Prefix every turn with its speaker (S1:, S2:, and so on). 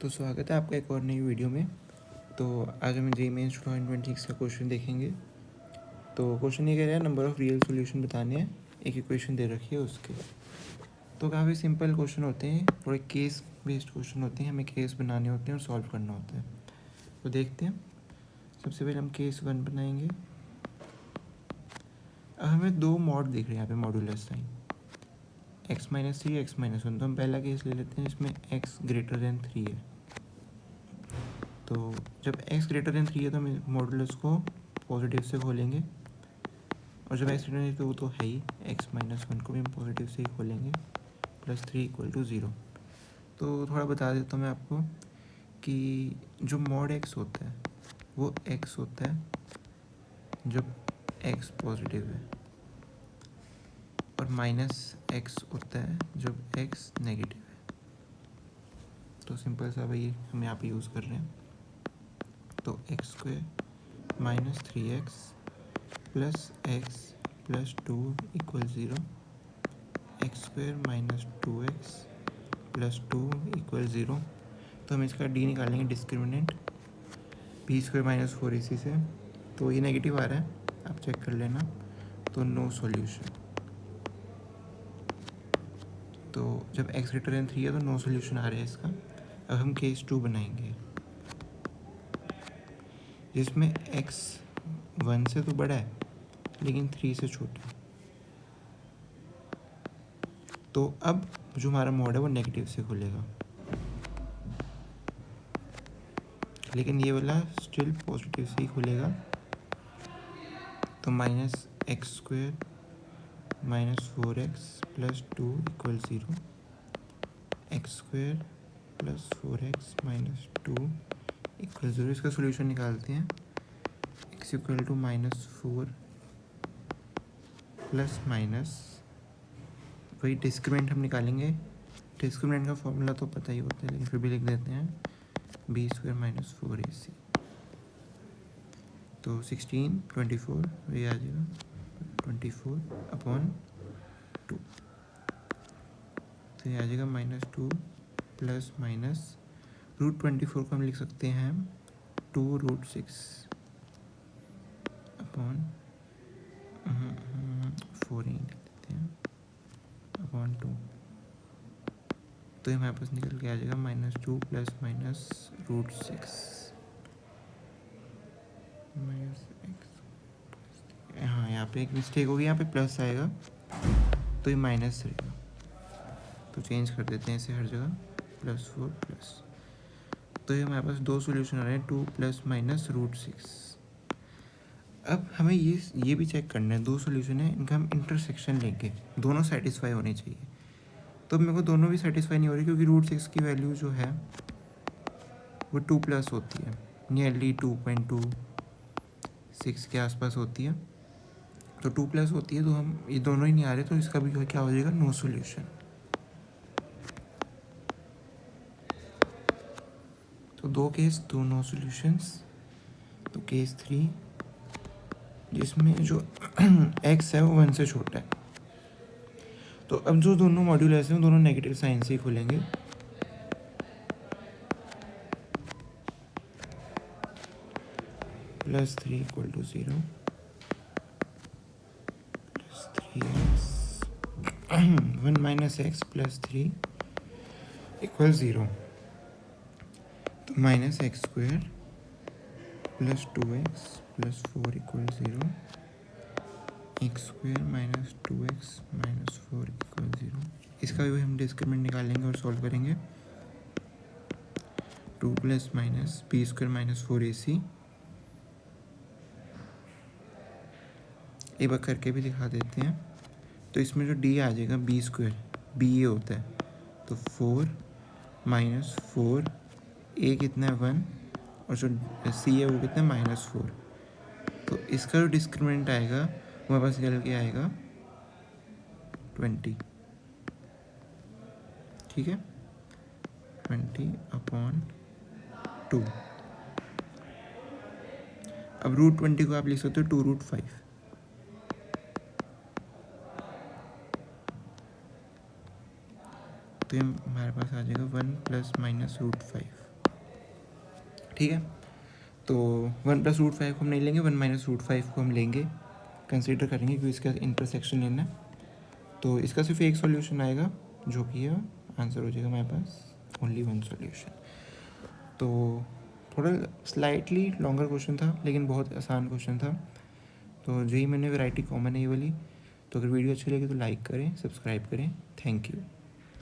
S1: तो स्वागत है आपका एक और नई वीडियो में। तो आज हम जेईई मेंस 2026 का क्वेश्चन देखेंगे। तो क्वेश्चन ये कह रहा है नंबर ऑफ़ रियल सॉल्यूशन बताने हैं, एक इक्वेशन दे रखी है उसके। तो काफ़ी सिंपल क्वेश्चन होते हैं, थोड़े केस बेस्ड क्वेश्चन होते हैं, हमें केस बनाने होते हैं और सॉल्व करना होता है। तो देखते हैं, सबसे पहले हम केस 1 बनाएंगे। अब हमें दो मॉड दिख रहे हैं यहाँ पे, मॉड्यूलस साइन x-3 x-1। तो हम पहला केस ले लेते हैं जिसमें x ग्रेटर देन 3 है। तो जब x ग्रेटर देन 3 है तो हम मॉडुलस को पॉजिटिव से खोलेंगे, और जब x ग्रेटर देन 3 तो वो तो है ही, x-1 को भी हम पॉजिटिव से ही खोलेंगे, +3 = 0। तो थोड़ा बता देता हूँ मैं आपको कि जो मॉड x होता है वो x होता है जब x पॉजिटिव है, और -x होता है जब x नेगेटिव है। तो सिंपल सा भाई हम यहाँ पे यूज़ कर रहे हैं। तो x² - 3x + x + 2 = 0, x² - 2x + 2 = 0। तो हम इसका d निकालेंगे डिस्क्रिमिनेंट b² - 4ac से। तो ये नेगेटिव आ रहा है, आप चेक कर लेना। तो नो सॉल्यूशन। तो जब x ग्रेटर देन 3 है तो नो सॉल्यूशन आ रहा है इसका। अब हम केस 2 बनाएंगे जिसमें x 1 से तो बड़ा है लेकिन 3 से छोटा है। तो अब जो हमारा मॉड है वो नेगेटिव से खुलेगा, लेकिन ये वाला स्टिल पॉजिटिव से ही खुलेगा। तो -x² - 4x + 2 = 0, x² + 4x - 2 = 0। इसका सोल्यूशन निकालते हैं। x = -4 ± वही डिस्क्रिमिनेंट हम निकालेंगे। डिस्क्रिमिनेंट का फॉर्मूला तो पता ही होता है, लेकिन फिर भी लिख देते हैं, b² - 4ac। तो 16 24 वही आ जाएगा, 24/2। तो ये आ जाएगा -2 ± √24 को हम लिख सकते हैं 2√6 अपॉन 4 ही लिख देते हैं अपॉन 2। तो ये हमारे पास निकल के आ जाएगा -2 ± √6 हाँ, यहाँ पे एक मिस्टेक होगी, यहाँ पे प्लस आएगा तो ये माइनस रहेगा। तो चेंज कर देते हैं इसे हर जगह, +4 प्लस। तो ये हमारे पास दो सॉल्यूशन आ रहे हैं, 2 ± √6। अब हमें ये भी चेक करना है, दो सॉल्यूशन है, इनका हम इंटरसेक्शन लेंगे, दोनों सेटिस्फाई होने चाहिए। तो मेरे को दोनों भी सेटिस्फाई नहीं हो रही, क्योंकि √6 की वैल्यू जो है वो 2+ होती है, नियरली 2.26 के आसपास होती है। तो 2+ होती है, तो हम ये दोनों ही नहीं आ रहे, तो इसका भी क्या हो जाएगा, नो सॉल्यूशन। तो दो केस, दो नो सॉल्यूशंस। तो केस 3 जिसमें जो x है वो 1 से छोटा है। तो अब जो दोनों मॉड्यूल ऐसे हैं दोनों नेगेटिव साइन से ही खुलेंगे। +3 = 0, +3x 1 - x + 3 = 0। तो -x² + 2x + 4 = 0, x² - 2x - 4 = 0। इसका भी हम डिस्क्रिमिनेंट निकालेंगे और सॉल्व करेंगे। 2 + -b² - 4ac। एक बार करके भी दिखा देते हैं। तो इसमें जो d आ जाएगा b², b ये होता है, तो 4 - 4, a कितना है 1, और जो c है वो कितना है -4। तो इसका जो डिस्क्रिमिनेंट आएगा वो हमारे पास निकल के आएगा 20। ठीक है, 20/2। अब √20 को आप लिख सकते हो 2√5। तो ये हमारे पास आ जाएगा 1 ± √5। ठीक है। तो 1+√5 को हम नहीं लेंगे, 1-√5 को हम लेंगे, कंसीडर करेंगे क्योंकि इसका इंटरसेक्शन लेना है। तो इसका सिर्फ एक सॉल्यूशन आएगा जो कि है आंसर हो जाएगा हमारे पास ओनली वन सॉल्यूशन। तो थोड़ा स्लाइटली लॉन्गर क्वेश्चन था लेकिन बहुत आसान क्वेश्चन था। तो जो ही मैंने वैरायटी कॉमन है ये वाली। तो अगर वीडियो अच्छी लगी तो लाइक करें, सब्सक्राइब करें। Thank you.